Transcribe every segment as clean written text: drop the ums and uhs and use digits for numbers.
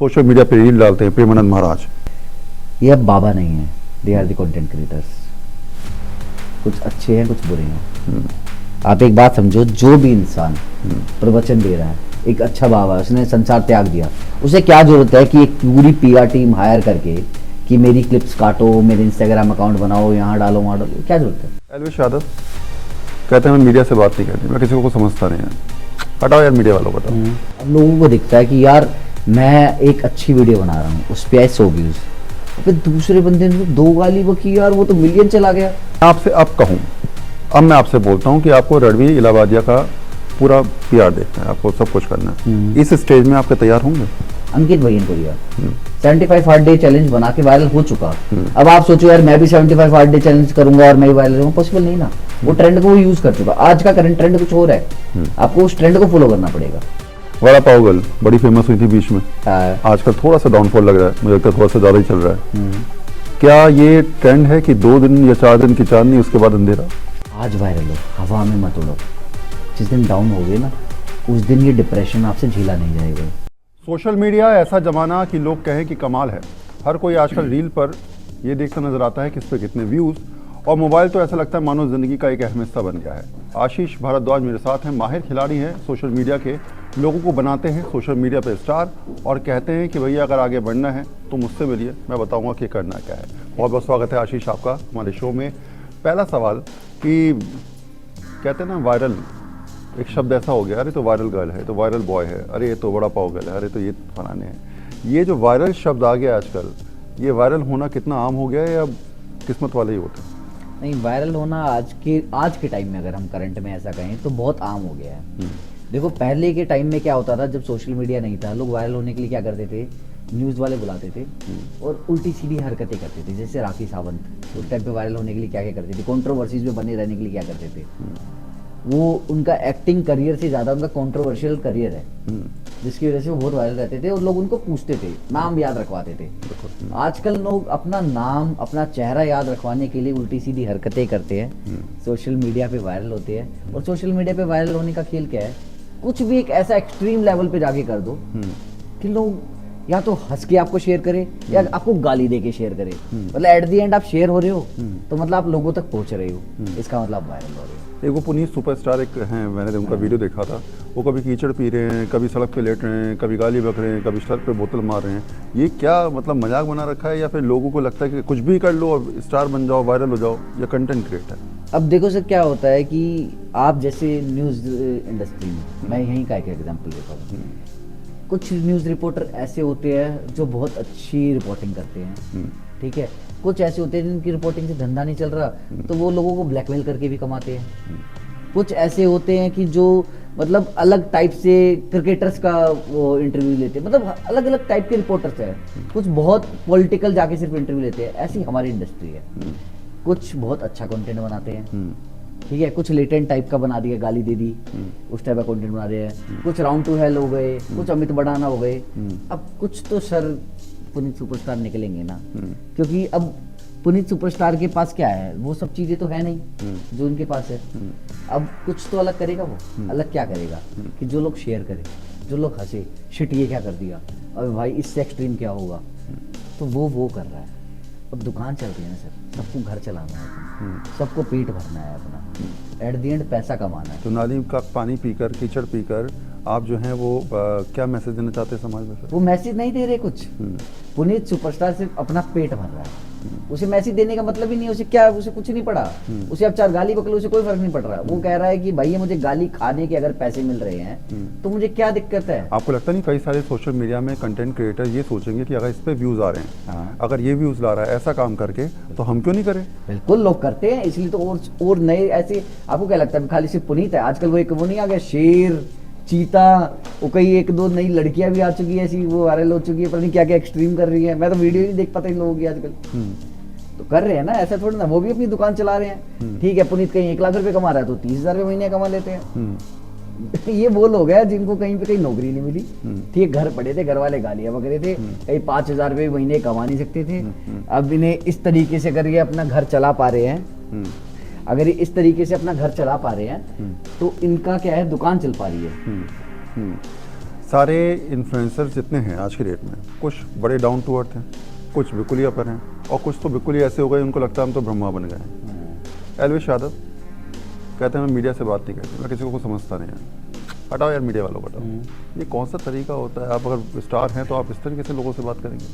Social media पे reel डालते हैं प्रेमानंद महाराज। ये अब बाबा नहीं है, they are the content creators. कुछ अच्छे हैं कुछ बुरे हैं। आप एक बात समझो, जो भी इंसान प्रवचन दे रहा है, एक अच्छा बाबा, उसने संसार त्याग दिया, उसे क्या जरूरत है कि एक पूरी पीआर टीम हायर करके कि मेरी क्लिप्स काटो, मेरे इंस्टाग्राम अकाउंट बनाओ, यहाँ डालो वहाँ डालो, क्या जरूरत है? एलविश यादव कहते हैं मैं मीडिया से बात नहीं करती, मैं किसी को समझता नहीं है। हटाओ यार मीडिया वालों, बताओ। अब लोगों को दिखता है कि यार मैं एक अच्छी वीडियो बना रहा हूँ, उस पे आए 100 व्यूज, फिर दूसरे बंदे ने 2 गाली बकी, यार वो तो मिलियन चला गया। आपसे अब कहूँ, अब मैं आपसे बोलता हूँ कि आपको रणवीर इलाहाबादिया का पूरा पीआर देखना है, आपको सब कुछ करना है। इस स्टेज में आपके तैयार होंगे? अंकित भैया को दिया 75 हार्ड डे चैलेंज बना के वायरल हो चुका। अब आप सोचो यार मैं भी 75 हार्ड डे चैलेंज करूंगा और मैं भी वायरल होऊंगा, पॉसिबल नहीं ना। वो ट्रेंड को वो यूज कर चुका। आज का करंट ट्रेंड कुछ और है, आपको उस ट्रेंड को फॉलो करना पड़ेगा। वड़ा पाव गर्ल बड़ी फेमस हुई थी बीच में, आजकल थोड़ा सा डाउनफॉल लग रहा है, मुझे लगता है थोड़ा सा ज्यादा ही चल रहा है। क्या ये ट्रेंड है कि 2 दिन या 4 दिन की चांदनी उसके बाद अंधेरा? आज वायरल हो, हवा में मत उड़ो, जिस दिन डाउन हो गए ना उस दिन ये डिप्रेशन आपसे झेला नहीं जाएगा। सोशल मीडिया ऐसा जमाना कि लोग कहें कि कमाल है। हर कोई आजकल रील पर ये देखता नजर आता है कि इस पर कितने व्यूज, और मोबाइल तो ऐसा लगता है मानो जिंदगी का एक अहम हिस्सा बन गया है। आशीष भारद्वाज मेरे साथ हैं, माहिर खिलाड़ी हैं सोशल मीडिया के, लोगों को बनाते हैं सोशल मीडिया पे स्टार और कहते हैं कि भैया अगर आगे बढ़ना है तो मुझसे मिलिए, मैं बताऊंगा कि करना क्या है। बहुत बहुत स्वागत है आशीष आपका हमारे शो में। पहला सवाल कि कहते हैं ना वायरल, एक शब्द ऐसा हो गया, अरे तो वायरल गर्ल है, तो वायरल बॉय है, अरे ये तो बड़ा पाव गर्ल है, अरे तो ये फलाने हैं। ये जो वायरल शब्द आ गया आजकल, ये वायरल होना कितना आम हो गया है या किस्मत वाले ही होते हैं? नहीं, वायरल होना आज के टाइम में अगर हम करंट में ऐसा कहें तो बहुत आम हो गया है। देखो पहले के टाइम में क्या होता था, जब सोशल मीडिया नहीं था, लोग वायरल होने के लिए क्या करते थे, न्यूज़ वाले बुलाते थे और उल्टी सीधी हरकतें करते थे। जैसे राखी सावंत उस टाइम पे वायरल होने के लिए क्या क्या करते थे, कंट्रोवर्सीज में बने रहने के लिए क्या करते थे। वो उनका एक्टिंग करियर से ज़्यादा उनका कंट्रोवर्शियल करियर है, जिसकी वजह से वो बहुत वायरल रहते थे और लोग उनको पूछते थे, नाम याद रखवाते थे। आजकल लोग अपना नाम, अपना चेहरा याद रखवाने के लिए उल्टी सीधी हरकतें करते हैं, सोशल मीडिया पे वायरल होते हैं। और सोशल मीडिया पे वायरल होने का खेल क्या है, कुछ भी एक ऐसा एक्सट्रीम लेवल पे जाके कर दो कि लोग या तो हंस के आपको शेयर करे या आपको गाली दे के शेयर करे। मतलब एट दी एंड आप शेयर हो रहे हो तो मतलब आप लोगों तक पहुंच रहे हो, इसका मतलब आप वायरल हो रहे हो। एक वो पुनीत सुपरस्टार एक हैं, मैंने उनका वीडियो देखा था, वो कभी कीचड़ पी रहे हैं, कभी सड़क पे लेट रहे हैं, कभी गाली बक रहे हैं, कभी सड़क पे बोतल मार रहे हैं। ये क्या मतलब मजाक बना रखा है या फिर लोगों को लगता है कि कुछ भी कर लो और स्टार बन जाओ, वायरल हो जाओ, या कंटेंट क्रिएटर? अब देखो सर क्या होता है कि आप जैसे न्यूज़ इंडस्ट्री में, मैं यहीं का एक एग्जाम्पल देता हूँ, कुछ न्यूज़ रिपोर्टर ऐसे होते हैं जो बहुत अच्छी रिपोर्टिंग करते हैं, ठीक है। कुछ ऐसे होते हैं जिनकी रिपोर्टिंग से धंधा नहीं चल रहा तो वो लोगों को ब्लैकमेल करके भी कमाते हैं। कुछ ऐसे होते हैं कि जो मतलब अलग टाइप से क्रिकेटर्स का वो इंटरव्यू लेते हैं, मतलब अलग अलग टाइप के रिपोर्टर्स हैं। कुछ बहुत पॉलिटिकल जाके सिर्फ इंटरव्यू लेते हैं, ऐसी हमारी इंडस्ट्री है। कुछ बहुत अच्छा कंटेंट बनाते हैं, ठीक है, कुछ लेटेंट टाइप का बना दिया, गाली दे दी, उस टाइप का कंटेंट बना रहे हैं। कुछ राउंड टू हेल हो गए, कुछ अमित बड़ाना हो गए। अब कुछ तो सर पुनीत सुपरस्टार निकलेंगे ना, क्योंकि अब पुनीत सुपरस्टार के पास क्या है, वो सब चीजें तो है नहीं जो उनके पास है। अब कुछ तो अलग करेगा वो, अलग क्या करेगा कि जो लोग शेयर करें, जो लोग हंसे, शिट ये क्या कर दिया, अब भाई इससे एक्सट्रीम क्या होगा, तो वो कर रहा है। अब दुकान चल रही है ना सर, सबको घर चलाना है अपना, सबको पेट भरना है अपना, एट द एंड पैसा कमाना है। तो नाली का पानी पीकर, कीचड़ पीकर आप जो हैं वो क्या मैसेज देना चाहते हैं समाज में? वो मैसेज नहीं दे रहे कुछ। पुनीत सुपरस्टार सिर्फ अपना पेट भर रहा है, उसे मैसेज देने का मतलब ही नहीं है। उसे क्या, उसे कुछ नहीं पड़ा, उसे अब 4 गाली बकलो उसे कोई फर्क नहीं पड़ रहा। वो कह रहा है कि भाई मुझे गाली खाने के अगर पैसे मिल रहे हैं तो मुझे क्या दिक्कत है। आपको लगता नहीं कई सारे सोशल मीडिया में कंटेंट क्रिएटर ये सोचेंगे कि अगर इस पे व्यूज आ रहे हैं, अगर ये व्यूज ला रहा है ऐसा काम करके, तो हम क्यों नहीं करें? बिल्कुल लोग करते हैं, इसलिए तो और नए ऐसे। आपको क्या लगता है खाली सिर्फ पुनीत है? आजकल वो एक वो नहीं आ गया, शेर, चीता, वो कई 1-2 नई लड़कियां भी आ चुकी है ऐसी, वो वायरल हो चुकी है, पता नहीं क्या क्या एक्सट्रीम कर रही है। मैं तो वीडियो ही नहीं देख पाता इन लोगों की आजकल। तो कर रहे हैं ना, ऐसा थोड़ा ना, वो भी अपनी दुकान चला रहे हैं। ठीक है, पुनीत कहीं 1 लाख रुपए कमा रहा है तो 30,000 रुपये महीने कमा लेते हैं। ये वो लोग हैं जिनको कहीं पे कहीं नौकरी नहीं मिली, ठीक है, घर पड़े थे, घर वाले गालियां बक रहे थे, कहीं 5,000 रुपये महीने कमा नहीं सकते थे। अब इन्हें इस तरीके से अगर ये अपना घर चला पा रहे हैं, अगर ये इस तरीके से अपना घर चला पा रहे हैं तो इनका क्या है, दुकान चल पा रही है। सारे इन्फ्लुएंसर्स जितने हैं आज की डेट में, कुछ बड़े डाउन टू अर्थ हैं, कुछ बिल्कुल ही अपर हैं, और कुछ तो बिल्कुल ही ऐसे हो गए उनको लगता है हम तो ब्रह्मा बन गए हैं। एलविश यादव कहते हैं मैं मीडिया से बात नहीं करती, मैं किसी को समझता नहीं है। हटाओ यार मीडिया वालों को, हटाओ। ये कौन सा तरीका होता है? आप अगर स्टार हैं तो आप इस तरीके से लोगों से बात करेंगे?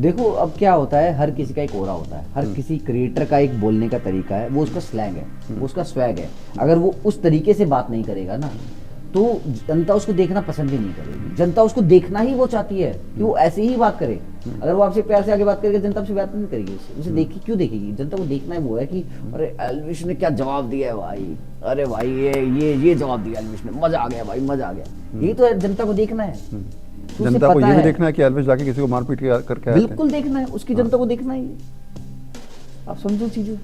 देखो अब क्या होता है, हर किसी का एक ओरा होता है, हर किसी क्रिएटर का एक बोलने का तरीका है, वो उसका स्लैंग है, वो उसका स्वैग है। अगर वो उस तरीके से बात नहीं करेगा ना तो जनता उसको देखना पसंद ही नहीं करेगी। जनता उसको देखना ही वो चाहती है कि वो ऐसे ही बात करे। अगर वो आपसे प्यार से आगे बात करेगा, जनता आपसे बात नहीं करेगी, उसे देखी क्यों देखेगी? जनता को देखना है वो है कि अरे एल्विश ने क्या जवाब दिया है भाई, अरे भाई ये जवाब दिया एल्विश ने, मजा आ गया भाई, मजा आ गया। यही तो जनता को देखना है। तो जनता को ये भी देखना है कि एल्विश जाके किसी को मारपीट करके आते हैं। बिल्कुल देखना है, उसकी जनता को देखना ही है। आप समझो चीजें,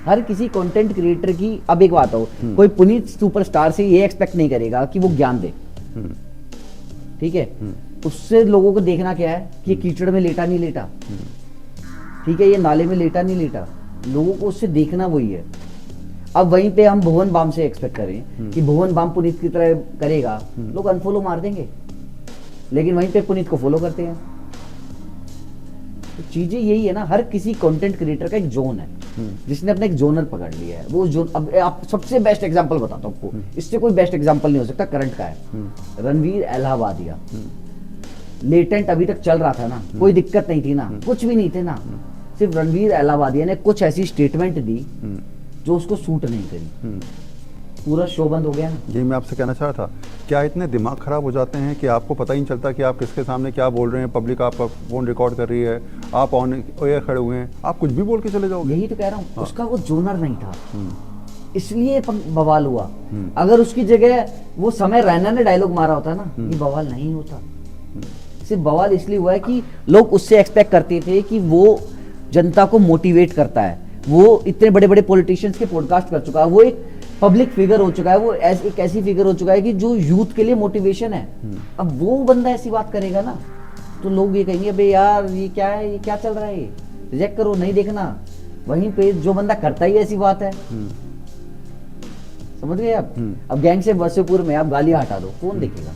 हर किसी कंटेंट क्रिएटर की। अब एक बात हो, कोई पुनीत सुपरस्टार से ये एक्सपेक्ट नहीं करेगा कि वो ज्ञान दे, ठीक है? उससे लोगों को देखना क्या है कि ये कीचड़ में लेटा नहीं लेटा, ठीक है, ये नाले में लेटा नहीं लेटा, लोगों को उससे देखना वही है। अब वहीं पे हम भुवन बाम से एक्सपेक्ट करें कि भुवन बाम पुनीत की तरह करेगा, लोग अनफॉलो मार देंगे, लेकिन वहीं पे पुनीत को फॉलो करते हैं। तो चीजें यही है ना, हर किसी कंटेंट क्रिएटर का एक जोन है, जिसने अपना एक जोनर पकड़ लिया है। वो जोन, अब आप सबसे बेस्ट एग्जांपल बताता हूँ आपको, इससे कोई बेस्ट एग्जांपल नहीं हो सकता, करंट का है रणवीर इलाहाबादिया। लेटेंट अभी तक चल रहा था ना, कोई दिक्कत नहीं थी ना, कुछ भी नहीं थे ना, सिर्फ रणवीर इलाहाबादिया ने कुछ ऐसी स्टेटमेंट दी जो उसको सूट नहीं करी, पूरा शो बंद हो गया ना। यही मैं आपसे कहना चाह रहा था, क्या इतने दिमाग खराब हो जाते हैं कि आपको पता ही नहीं चलता कि आप किसके सामने क्या बोल रहे हैं? पब्लिक आपका फोन रिकॉर्ड कर रही है, आप ऑन एयर खड़े हुए हैं, आप कुछ भी बोल के चले जाओगे। यही तो कह रहा हूँ, उसका वो जोनर नहीं था, इसलिए बवाल हुआ। अगर उसकी जगह वो समय रैना ने डायलॉग मारा होता ना, ये बवाल नहीं होता। सिर्फ बवाल इसलिए हुआ है कि लोग उससे एक्सपेक्ट करते थे कि वो जनता को मोटिवेट करता है, वो इतने बड़े बड़े पॉलिटिशियंस के पॉडकास्ट कर चुका है, वो एक पब्लिक फिगर हो चुका है, वो एक ऐसी फिगर हो चुका है कि जो यूथ के लिए मोटिवेशन है। अब वो बंदा ऐसी बात करेगा ना तो लोग ये कहेंगे अबे यार ये क्या है, ये क्या चल रहा है, रिजेक्ट करो, नहीं देखना। वहीं पे जो बंदा करता ही ऐसी बात है, समझ गए आप? अब गैंग से वसेपुर में आप गालियां हटा दो, कौन देखेगा?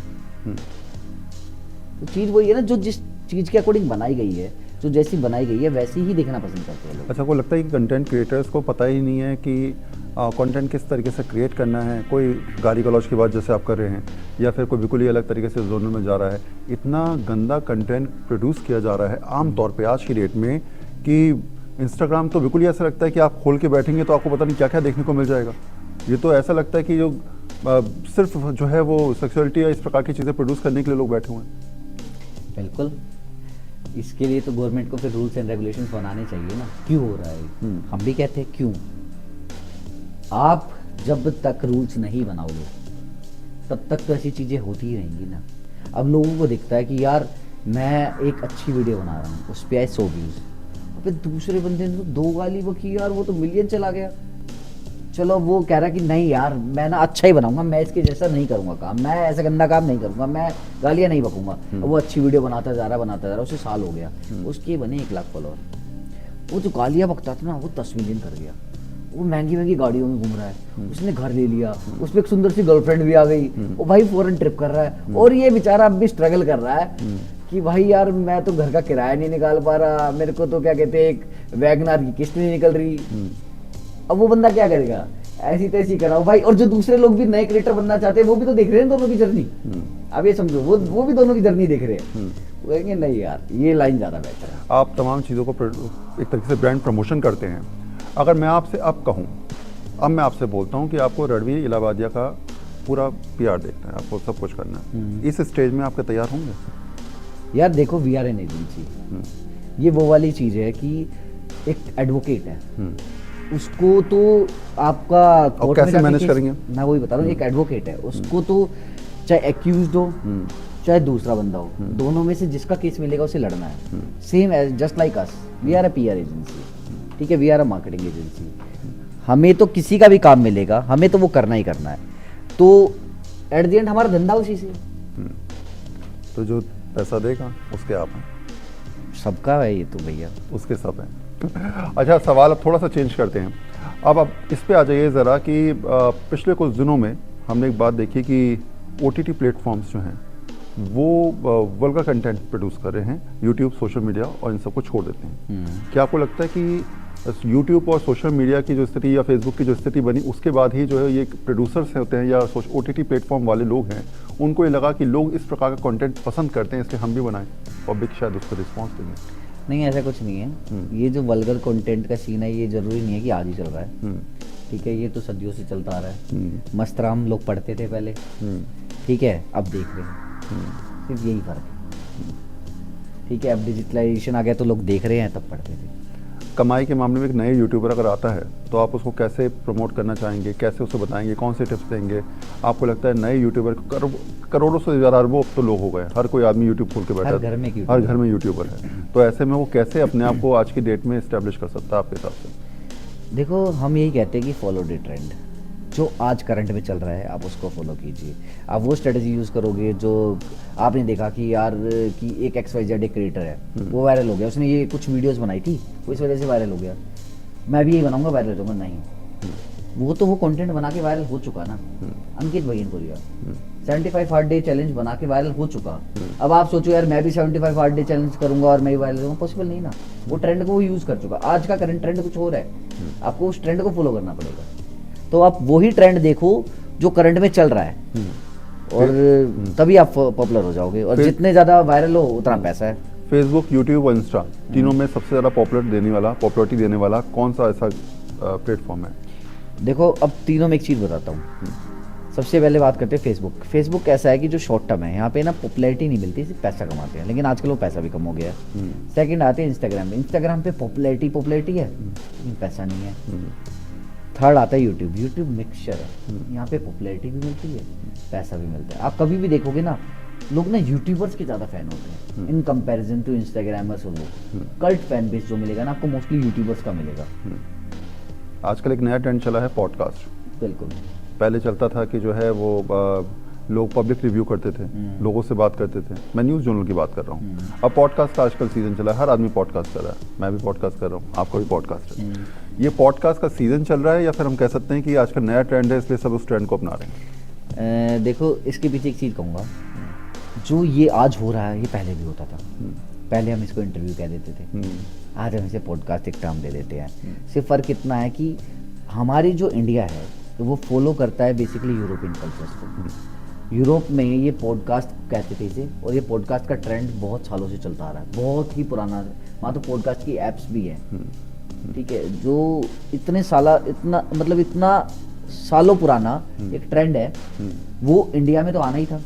तो चीज वही है ना, जो जिस चीज के अकॉर्डिंग बनाई गई है, जो जैसी बनाई गई है वैसी ही देखना पसंद करते हैं लोग। अच्छा, को लगता है कि कंटेंट क्रिएटर्स को पता ही नहीं है कि कंटेंट किस तरीके से क्रिएट करना है? कोई गाली गलौज की बात जैसे आप कर रहे हैं, या फिर कोई बिल्कुल ही अलग तरीके से जोनर में जा रहा है। इतना गंदा कंटेंट प्रोड्यूस किया जा रहा है आमतौर पे आज की डेट में कि इंस्टाग्राम तो बिल्कुल ही ऐसा लगता है कि आप खोल के बैठेंगे तो आपको पता नहीं क्या क्या देखने को मिल जाएगा। ये तो ऐसा लगता है कि जो सिर्फ जो है वो सेक्सुअलिटी या इस प्रकार की चीज़ें प्रोड्यूस करने के लिए लोग बैठे हुए हैं। बिल्कुल, इसके लिए तो गवर्नमेंट को फिर रूल्स एंड रेगुलेशंस बनाने चाहिए ना। क्यों हो रहा है? हम भी कहते हैं क्यों। आप जब तक रूल्स नहीं बनाओगे तब तक तो ऐसी चीज़ें होती ही रहेंगी ना। अब लोगों को दिखता है कि यार मैं एक अच्छी वीडियो बना रहा हूँ, उस पर आए 100 व्यूज़, फिर दूसरे बंदे ने तो 2 गाली बकी, यार वो तो मिलियन चला गया। चलो वो कह रहा है कि नहीं यार मैं ना अच्छा ही बनाऊंगा, मैं इसके जैसा नहीं करूंगा काम, मैं ऐसा गंदा काम नहीं करूंगा, मैं गालियाँ नहीं बकूंगा। वो अच्छी वीडियो बनाता जा रहा, उसे साल हो गया, उसके बने 1 लाख फॉलोअर। वो जो गालियाँ बकता था ना, वो 10 मिलियन कर गया। वो महंगी महंगी गाड़ियों में घूम रहा है, उसने घर ले लिया, उस पर एक सुंदर सी गर्लफ्रेंड भी आ गई, वो भाई फॉरेन ट्रिप कर रहा है, और ये बेचारा अब भी स्ट्रगल कर रहा है कि भाई यार मैं तो घर का किराया नहीं निकाल पा रहा, मेरे को तो क्या कहते हैं एक वैगनार की किस्त नहीं निकल रही। अब वो बंदा क्या करेगा? ऐसी तैसी कराओ भाई। और जो दूसरे लोग भी नए क्रिएटर बनना चाहते हैं वो भी तो देख रहे हैं दोनों की जर्नी। अब ये समझो वो भी दोनों की जर्नी देख रहे हैं, वो कहेंगे नहीं यार ये लाइन ज्यादा बेहतर है। आप तमाम चीज़ों को एक तरीके से ब्रांड प्रमोशन करते हैं। अगर मैं आपसे अब कहूँ, अब मैं आपसे बोलता हूँ कि आपको रणवीर इलाहाबादिया का पूरा PR देखना है, आपको सब कुछ करना है, इस स्टेज में आपके तैयार होंगे? यार देखो VRN एजेंसी, ये वो वाली चीज़ है कि एक एडवोकेट है, उसको तो आपका और कैसे मैनेज करेंगे? मैं वही बता रहा हूँ, एक एडवोकेट है, उसको तो चाहे एक्यूज्ड हो चाहे दूसरा बंदा हो, दोनों में से जिसका केस मिलेगा उसे लड़ना है। Same as just like us, we are a PR agency, ठीक है, we are a marketing agency. हमें तो किसी का भी काम मिलेगा, हमें तो वो करना ही करना है। तो एट द एंड हमारा धंधा उसी से। तो जो पैसा देगा उसके आप हैं, सबका है ये तो भैया, उसके सब हैं। अच्छा, सवाल अब थोड़ा सा चेंज करते हैं। अब इस पे आ जाइए ज़रा कि पिछले कुछ दिनों में हमने एक बात देखी कि OTT प्लेटफॉर्म्स जो हैं वो वल्गर कंटेंट प्रोड्यूस कर रहे हैं, यूट्यूब, सोशल मीडिया और इन सबको छोड़ देते हैं। क्या आपको लगता है कि यूट्यूब और सोशल मीडिया की जो स्थिति या फेसबुक की जो स्थिति बनी उसके बाद ही जो है ये प्रोड्यूसर्स होते हैं या OTT प्लेटफॉर्म वाले लोग हैं, उनको ये लगा कि लोग इस प्रकार का कंटेंट पसंद करते हैं इसलिए हम भी बनाएं, पब्लिक शायद उसको रिस्पॉन्स देंगे? नहीं, ऐसा कुछ नहीं है। ये जो वल्गर कंटेंट का सीन है ये जरूरी नहीं है कि आज ही चल रहा है, ठीक है, ये तो सदियों से चलता आ रहा है। मस्तराम लोग पढ़ते थे पहले, ठीक है, अब देख रहे हैं, सिर्फ यही फर्क है, ठीक है। अब डिजिटलाइजेशन आ गया तो लोग देख रहे हैं, तब पढ़ते थे। कमाई के मामले में एक नए यूट्यूबर अगर आता है तो आप उसको कैसे प्रमोट करना चाहेंगे, कैसे उसे बताएंगे, कौन से टिप्स देंगे? आपको लगता है नए यूट्यूबर करोड़ों से ज़्यादा, अरबों अब तो लोग हो गए, हर कोई आदमी यूट्यूब खोल के बैठा है, हर घर में यूट्यूबर है, तो ऐसे में वो कैसे अपने आप को आज की डेट में इस्टेब्लिश कर सकता है आपके हिसाब से? देखो, हम यही कहते हैं कि फॉलो द ट्रेंड, जो आज करंट में चल रहा है आप उसको फॉलो कीजिए। आप वो स्ट्रेटजी यूज़ करोगे जो आपने देखा कि यार कि एक XYZ एक क्रिएटर है, वो वायरल हो गया, उसने ये कुछ वीडियोस बनाई थी, वो इस वजह से वायरल हो गया, मैं भी यही बनाऊंगा वायरल हो जाऊंगा, नहीं। वो तो वो कंटेंट बना के वायरल हो चुका ना। अंकित भगीनपुरिया 75 हार्ड डे चैलेंज बना के वायरल हो चुका। अब आप सोचो यार मैं भी 75 हार्ड डे चैलेंज करूंगा और मैं ही वायरल होऊंगा, पॉसिबल नहीं ना। वो ट्रेंड को वो यूज़ कर चुका। आज का करंट ट्रेंड कुछ और है, आपको उस ट्रेंड को फॉलो करना पड़ेगा। तो आप वही ट्रेंड देखो जो करंट में चल रहा है, और तभी आप पॉपुलर हो जाओगे, और जितने ज़्यादा वायरल हो उतना पैसा है। फेसबुक, यूट्यूब और इंस्टा तीनों में सबसे ज़्यादा पॉपुलरिटी देने वाला कौन सा ऐसा प्लेटफॉर्म है? देखो, अब तीनों में एक चीज़ बताता हूँ। सबसे पहले बात करते हैं फेसबुक। फेसबुक ऐसा है कि जो शॉर्ट टर्म है, यहाँ पे ना पॉपुलैरिटी नहीं मिलती, सिर्फ पैसा कमाते हैं, लेकिन आजकल वो पैसा भी कम हो गया है। सेकंड आते हैं इंस्टाग्राम पे। इंस्टाग्राम पे पॉपुलैरिटी है, लेकिन पैसा नहीं है। थर्ड आता है यूट्यूब। यूट्यूब मिक्सचर है, यहाँ पे पॉपुलैरिटी भी मिलती है, पैसा भी मिलता है। आप कभी भी देखोगे ना, लोग ना यूट्यूबर्स के ज़्यादा फैन होते हैं इन कंपैरिजन टू इंस्टाग्रामर्स। और लोग कल्ट फैन बेस जो मिलेगा ना आपको मोस्टली यूट्यूबर्स का मिलेगा। आजकल एक नया ट्रेंड चला है पॉडकास्ट। बिल्कुल। पहले चलता था कि जो है वो लोग पब्लिक रिव्यू करते थे, लोगों से बात करते थे, मैं न्यूज़ जर्नल की बात कर रहा हूँ। अब पॉडकास्ट का आजकल सीजन चला है, हर आदमी पॉडकास्ट कर रहा है, मैं भी पॉडकास्ट कर रहा हूँ, आपका भी पॉडकास्ट है। ये पॉडकास्ट का सीजन चल रहा है या फिर हम कह सकते हैं कि आजकल नया ट्रेंड है इसलिए सब उस ट्रेंड को अपना रहे हैं? देखो, इसके पीछे एक चीज़ कहूँगा, जो ये आज हो रहा है ये पहले भी होता था। पहले हम इसको इंटरव्यू कह देते थे, आज हम इसे पॉडकास्ट एक टर्म दे देते हैं। सिर्फ फ़र्क इतना है कि हमारी जो इंडिया है तो वो फॉलो करता है बेसिकली यूरोपियन कल्चर्स को। यूरोप में ये पॉडकास्ट कहते थे इसे, और ये पॉडकास्ट का ट्रेंड बहुत सालों से चलता आ रहा है, बहुत ही पुराना। वहाँ तो पॉडकास्ट की एप्स भी हैं, ठीक है, जो इतने इतना सालों पुराना एक ट्रेंड है। वो इंडिया में तो आना ही था।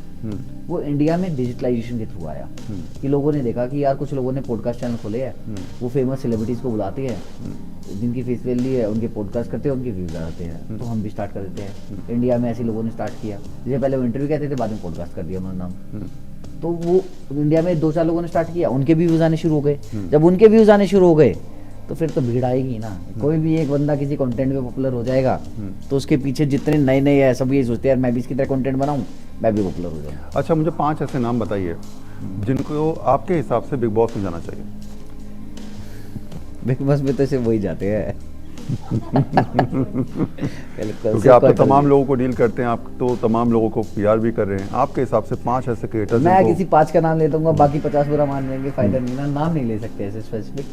वो इंडिया में डिजिटलाइजेशन के थ्रू आया कि लोगों ने देखा कि यार कुछ लोगों ने पॉडकास्ट चैनल खोले हैं, वो फेमस सेलिब्रिटीज़ को बुलाते हैं, जिनकी फेस वैल्यू है, उनके पॉडकास्ट करते हैं, उनके व्यूज आते हैं, तो हम भी स्टार्ट कर देते हैं। इंडिया में ऐसे लोगों ने स्टार्ट किया, जैसे पहले वो इंटरव्यू कहते थे, बाद में पॉडकास्ट कर दिया उन्होंने नाम। तो वो इंडिया में 2-4 लोगों ने स्टार्ट किया, उनके भी व्यूज आने शुरू हो गए। जब उनके व्यूज आने शुरू हो गए तो फिर तो भीड़ आएगी ना। कोई भी एक बंदा किसी कंटेंट में पॉपुलर हो जाएगा तो उसके पीछे जितने नए है सब ये सोचते हैं यार मैं भी इसकी तरह कंटेंट बनाऊं, मैं भी पॉपुलर हो जाऊं। अच्छा, मुझे 5 ऐसे नाम बताइए जिनको आपके हिसाब से बिग बॉस में जाना चाहिए। बिग बॉस में तो सिर्फ वही जाते हैं क्योंकि आप तो तमाम लोगों को डील करते हैं, आप तो तमाम लोगों को PR भी कर रहे हैं। आपके हिसाब से 5 ऐसे क्रिएटर्स मैं किसी 5 का नाम ले दूंगा, बाकी 50 बुरा मान लेंगे, फायदा नहीं ना। नाम नहीं ले सकते ऐसे स्पेसिफिक,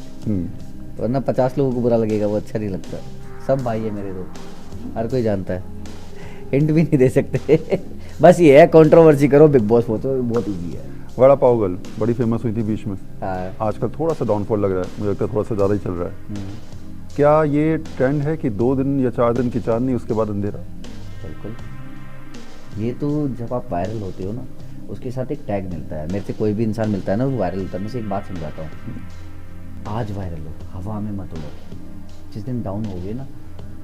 वरना 50 लोगों को बुरा लगेगा, वो अच्छा नहीं लगता। सब भाई है मेरे तो, हर कोई जानता है, हिंट भी नहीं दे सकते बस ये है कंट्रोवर्सी करो बिग बॉस हो तो बहुत ईजी है। वड़ा पाव गर्ल बड़ी फेमस हुई थी बीच में, हाँ। आजकल थोड़ा सा डाउनफॉल लग रहा है, मुझे लगता है थोड़ा सा ज़्यादा ही चल रहा है। क्या ये ट्रेंड है कि 2 दिन या 4 दिन की चांदनी उसके बाद अंधेरा? बिल्कुल। ये तो जब आप वायरल होते हो ना, उसके साथ एक टैग मिलता है। मेरे से कोई भी इंसान मिलता है ना वो वायरल होता है, मैं से एक बात समझाता हूँ। आज वायरल हो, हवा में मत उड़ो। जिस दिन डाउन हो गए ना,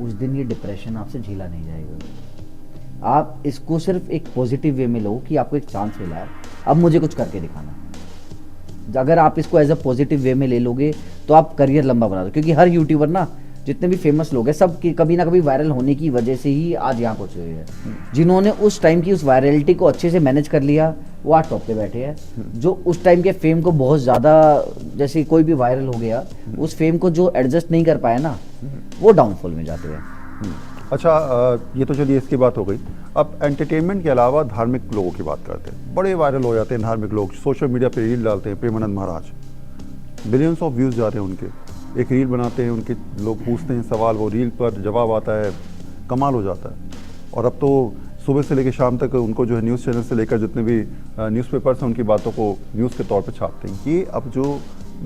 उस दिन ये डिप्रेशन आपसे झेला नहीं जाएगा। आप इसको सिर्फ एक पॉजिटिव वे में लो कि आपको एक चांस मिला है, अब मुझे कुछ करके दिखाना। अगर आप इसको एज अ पॉजिटिव वे में ले लोगे तो आप करियर लंबा बना दो। क्योंकि हर यूट्यूबर ना, जितने भी फेमस लोग हैं, सब कभी ना कभी वायरल होने की वजह से ही आज यहाँ पहुँचे हुए हैं। जिन्होंने उस टाइम की उस वायरलिटी को अच्छे से मैनेज कर लिया, वो आज टॉप पे बैठे हैं। जो उस टाइम के फेम को बहुत ज़्यादा, जैसे कोई भी वायरल हो गया, उस फेम को जो एडजस्ट नहीं कर पाया ना, वो डाउनफॉल में जाते हैं। अच्छा, ये तो चलिए इसकी बात हो गई। अब एंटरटेनमेंट के अलावा धार्मिक लोगों की बात करते हैं। बड़े वायरल हो जाते हैं धार्मिक लोग, सोशल मीडिया पे रील डालते हैं। Premanand Maharaj, billions of views जा रहे हैं उनके। एक रील बनाते हैं, उनके लोग पूछते हैं सवाल, वो रील पर जवाब आता है, कमाल हो जाता है। और अब तो सुबह से लेकर शाम तक उनको जो है न्यूज़ चैनल से लेकर जितने भी न्यूज़पेपर्स हैं उनकी बातों को न्यूज़ के तौर पे छापते हैं। ये अब जो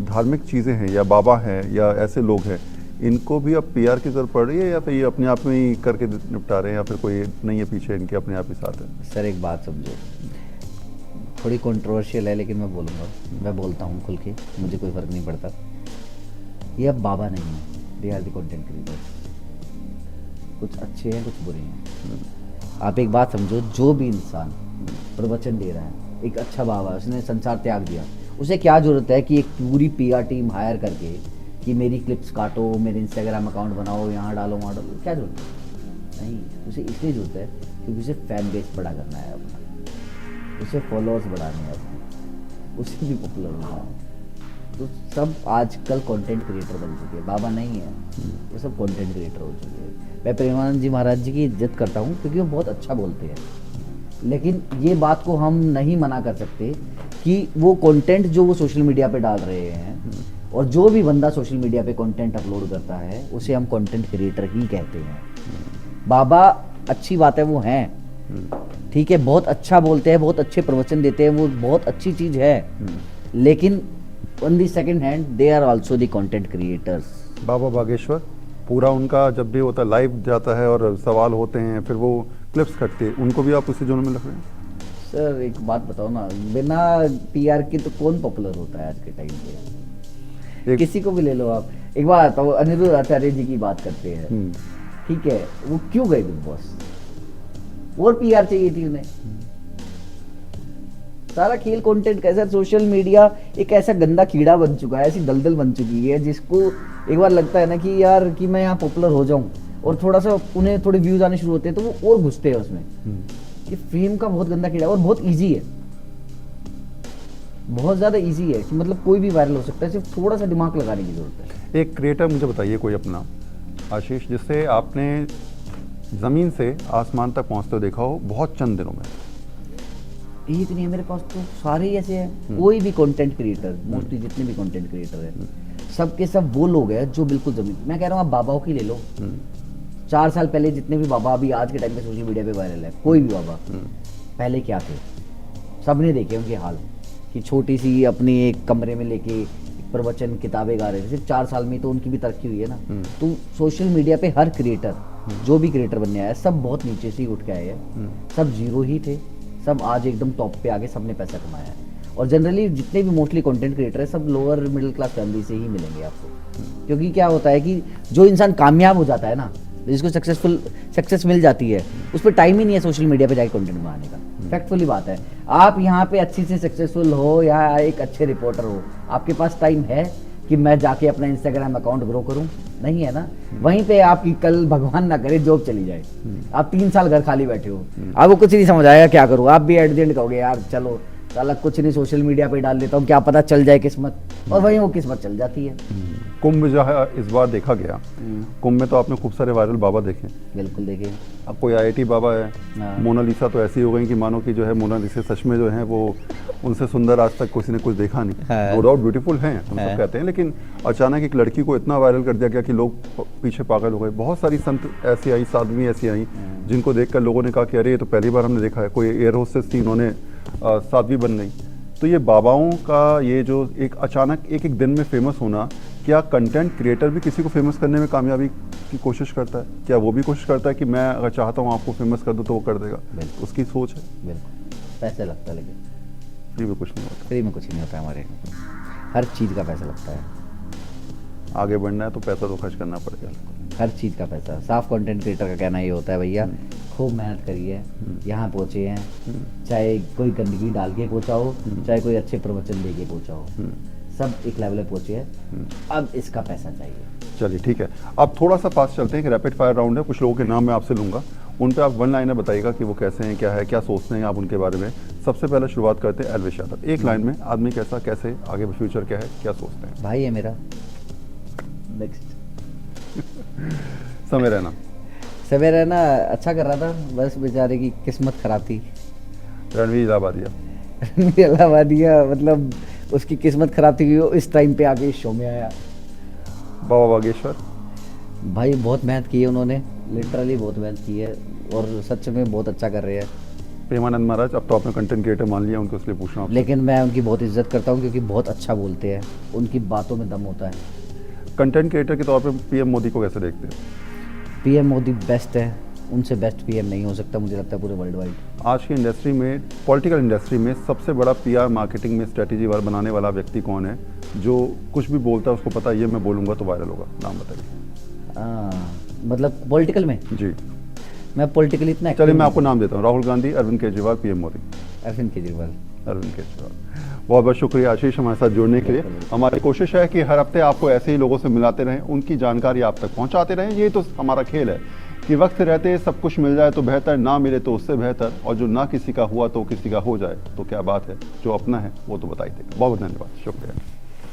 धार्मिक चीज़ें हैं या बाबा हैं या ऐसे लोग हैं, इनको भी अब पीआर की ज़रूरत पड़ रही है या फिर ये अपने आप में ही करके निपटा रहे हैं, या फिर कोई नहीं है पीछे इनके, अपने आप ही साथ है? सर एक बात समझो, थोड़ी कंट्रोवर्शियल है लेकिन मैं बोलूँगा, मैं बोलता हूँ खुल के, मुझे कोई फ़र्क नहीं पड़ता। ये अब बाबा नहीं है, they are the content creators. कुछ अच्छे हैं, कुछ बुरे हैं। आप एक बात समझो, जो भी इंसान प्रवचन दे रहा है, एक अच्छा बाबा, उसने संसार त्याग दिया, उसे क्या ज़रूरत है कि एक पूरी पीआर टीम हायर करके कि मेरी क्लिप्स काटो, मेरे इंस्टाग्राम अकाउंट बनाओ, यहाँ डालो वहाँ डालो? क्या जरूरत है? नहीं, उसे इसलिए जरूरत है क्योंकि उसे फैन बेस बड़ा करना है अपना, उसे फॉलोअर्स बढ़ाने हैं अपने, उसे भी पॉपुलर होना है। तो सब आजकल कंटेंट क्रिएटर बन चुके हैं, बाबा नहीं है, वो सब कंटेंट क्रिएटर हो चुके हैं। मैं प्रेमानंद जी महाराज जी की इज्जत करता हूँ क्योंकि वो बहुत अच्छा बोलते हैं, लेकिन ये बात को हम नहीं मना कर सकते कि वो कंटेंट जो वो सोशल मीडिया पे डाल रहे हैं, और जो भी बंदा सोशल मीडिया पे कंटेंट अपलोड करता है उसे हम कंटेंट क्रिएटर ही कहते हैं। बाबा अच्छी बात है, वो हैं, ठीक है, बहुत अच्छा बोलते हैं, बहुत अच्छे प्रवचन देते हैं, वो बहुत अच्छी चीज़ है, लेकिन on the second hand they are also the content creators. Baba Bageshwar, पूरा उनका जब भी होता है लाइव जाता है और सवाल होते हैं, फिर वो क्लिप्स कटते हैं, उनको भी आप उसी जोन में रख रहे हैं? सर एक बात बताओ ना, बिना पीआर के तो कौन पॉपुलर होता है आज के टाइम पे? किसी को भी ले लो आप। एक बात बताओ, अनिरुद्ध आचार्य जी की बात करते हैं, ठीक है, वो क्यों गए बिग बॉस? और पीआर चाहिए थी उन्हें। सारा खेल कंटेंट का। सर सोशल मीडिया एक ऐसा गंदा कीड़ा बन चुका है, ऐसी दलदल बन चुकी है, जिसको एक बार लगता है ना कि यार कि मैं यहाँ पॉपुलर हो जाऊं, और थोड़ा सा उन्हें थोड़े व्यूज आने शुरू होते हैं तो वो और घुसते हैं उसमें। ये फेम का बहुत गंदा कीड़ा है और बहुत ईजी है, बहुत ज़्यादा इजी है कि मतलब कोई भी वायरल हो सकता है, सिर्फ थोड़ा सा दिमाग लगाने की जरूरत है। एक क्रिएटर मुझे बताइए कोई अपना, आशीष, जिससे आपने ज़मीन से आसमान तक पहुंचते देखा हो बहुत चंद दिनों में। एक नहीं है मेरे पास, तो सारे ही ऐसे हैं। कोई भी कंटेंट क्रिएटर, मोस्टली जितने भी कंटेंट क्रिएटर हैं, सब के सब वो लोग हैं जो बिल्कुल जमीन। मैं कह रहा हूँ आप बाबाओं की ले लो, 4 साल पहले जितने भी बाबा अभी आज के टाइम पे सोशल मीडिया पे वायरल है, कोई भी बाबा पहले क्या थे, सबने देखे उनके हाल, कि छोटी सी अपने एक कमरे में लेके प्रवचन किताबें गा रहे थे। सिर्फ 4 साल में तो उनकी भी तरक्की हुई है ना। तो सोशल मीडिया पे हर क्रिएटर, जो भी क्रिएटर बनने आया, सब बहुत नीचे से ही उठ के आए हैं, सब जीरो ही थे, सब आज एकदम टॉप पे आगे, सबने पैसा कमाया है। और जनरली जितने भी मोस्टली कंटेंट क्रिएटर है, सब लोअर मिडिल क्लास फैमिली से ही मिलेंगे आपको। क्योंकि क्या होता है कि जो इंसान कामयाब हो जाता है ना, जिसको सक्सेस मिल जाती है, उस पर टाइम ही नहीं है सोशल मीडिया पे जाके कंटेंट बनाने का। फैक्टफुली बात है, आप यहाँ पे अच्छी से सक्सेसफुल हो या एक अच्छे रिपोर्टर हो, आपके पास टाइम है कि मैं जाके अपना इंस्टाग्राम अकाउंट ग्रो करूं? नहीं है ना। वहीं पे आपकी कल भगवान ना करे जॉब चली जाए, आप 3 साल घर खाली बैठे हो, आपको कुछ नहीं समझ आएगा क्या करूं, आप भी एट द एंड कहोगे यार चलो साला कुछ नहीं, सोशल मीडिया पे डाल देता हूँ, क्या पता चल जाए किस्मत, और वहीं वो किस्मत चल जाती है। कुंभ जो है इस बार देखा गया, कुंभ में तो आपने खूब सारे वायरल बाबा देखे। बिल्कुल देखे। अब कोई आईआईटी बाबा है, मोनालिसा तो ऐसी हो गई कि मानो कि जो है मोनालिसा सच में जो है वो उनसे सुंदर आज तक किसी ने कुछ देखा नहीं। नो डाउट ब्यूटीफुल हैं, हम सब कहते हैं, लेकिन अचानक एक लड़की को इतना वायरल कर दिया गया कि लोग पीछे पागल हो गए। बहुत सारी संत ऐसी आई, साध्वी ऐसी आई, जिनको देखकर लोगों ने कहा कि अरे ये तो पहली बार हमने देखा है। कोई एयर होस्टेस थी, उन्होंने साध्वी बन गई। तो ये बाबाओं का ये जो एक अचानक एक दिन में फेमस होना, क्या कंटेंट क्रिएटर भी किसी को फेमस करने में कामयाबी की कोशिश करता है? क्या वो भी कोशिश करता है कि मैं अगर चाहता हूँ आपको फेमस कर दूँ तो वो कर देगा? उसकी सोच है। बिल्कुल, पैसे लगता है, लेकिन फ्री में कुछ नहीं होता। फ्री में कुछ नहीं होता, हमारे हर चीज़ का पैसा लगता है। आगे बढ़ना है तो पैसा तो खर्च करना पड़ेगा, हर चीज़ का पैसा। साफ कंटेंट क्रिएटर का कहना ये होता है, भैया खूब मेहनत करी है, यहाँ पहुँचे हैं, चाहे कोई गंदगी डाल के पहुँचा हो, चाहे कोई अच्छे प्रवचन दे के पहुँचा हो, सब एक लेवल पे पहुँचे हैं, अब इसका पैसा चाहिए। चलिए ठीक है, अब थोड़ा सा पास चलते हैं कि रैपिड फायर राउंड है। कुछ लोगों के नाम मैं आपसे लूँगा, उन पे आप वन लाइनर बताइएगा कि वो कैसे हैं, क्या है, क्या सोचते हैं आप उनके बारे में। सबसे पहले शुरुआत करते हैं एल्विश यादव। एक लाइन में आदमी कैसा, कैसे, आगे फ्यूचर क्या है, क्या सोचते हैं? भाई है मेरा। नेक्स्ट। समय रैना। सवेरे ना अच्छा कर रहा था, बस बेचारे की किस्मत खराब थी। रणवीर इलाहाबादिया। इलाहाबादिया मतलब उसकी किस्मत खराब थी कि वो इस टाइम पे आके इस शो में आया। बाबा बागेश्वर। भाई बहुत मेहनत की है उन्होंने, लिटरली बहुत मेहनत की है और सच में बहुत अच्छा कर रहे हैं। प्रेमानंद महाराज, अब तो आपने कंटेंट क्रिएटर मान लिया उनको, इसलिए पूछ रहा हूँ आपसे। लेकिन मैं उनकी बहुत इज्जत करता हूँ क्योंकि बहुत अच्छा बोलते हैं, उनकी बातों में दम होता है। कंटेंट क्रिएटर के तौर पे पीएम मोदी को कैसे देखते हैं? पीएम मोदी बेस्ट है, उनसे बेस्ट पीएम नहीं हो सकता मुझे लगता है पूरे वर्ल्ड वाइड। आज की इंडस्ट्री में, पॉलिटिकल इंडस्ट्री में सबसे बड़ा पीआर मार्केटिंग में स्ट्रेटेजी बनाने वाला व्यक्ति कौन है, जो कुछ भी बोलता है उसको पता है ये मैं बोलूँगा तो वायरल होगा? नाम बताइए। मतलब पॉलिटिकल में जी। मैं पॉलिटिकल इतना चलिए मैं आपको नाम देता हूँ, राहुल गांधी, अरविंद केजरीवाल, पीएम मोदी। अरविंद केजरीवाल। अरविंद केजरीवाल। बहुत बहुत शुक्रिया आशीष हमारे साथ जुड़ने के लिए। हमारी कोशिश है कि हर हफ्ते आपको ऐसे ही लोगों से मिलाते रहें, उनकी जानकारी आप तक पहुंचाते रहें। ये तो हमारा खेल है कि वक्त रहते सब कुछ मिल जाए तो बेहतर, ना मिले तो उससे बेहतर, और जो ना किसी का हुआ तो किसी का हो जाए तो क्या बात है, जो अपना है वो तो बता ही देगा। बहुत बहुत धन्यवाद, शुक्रिया।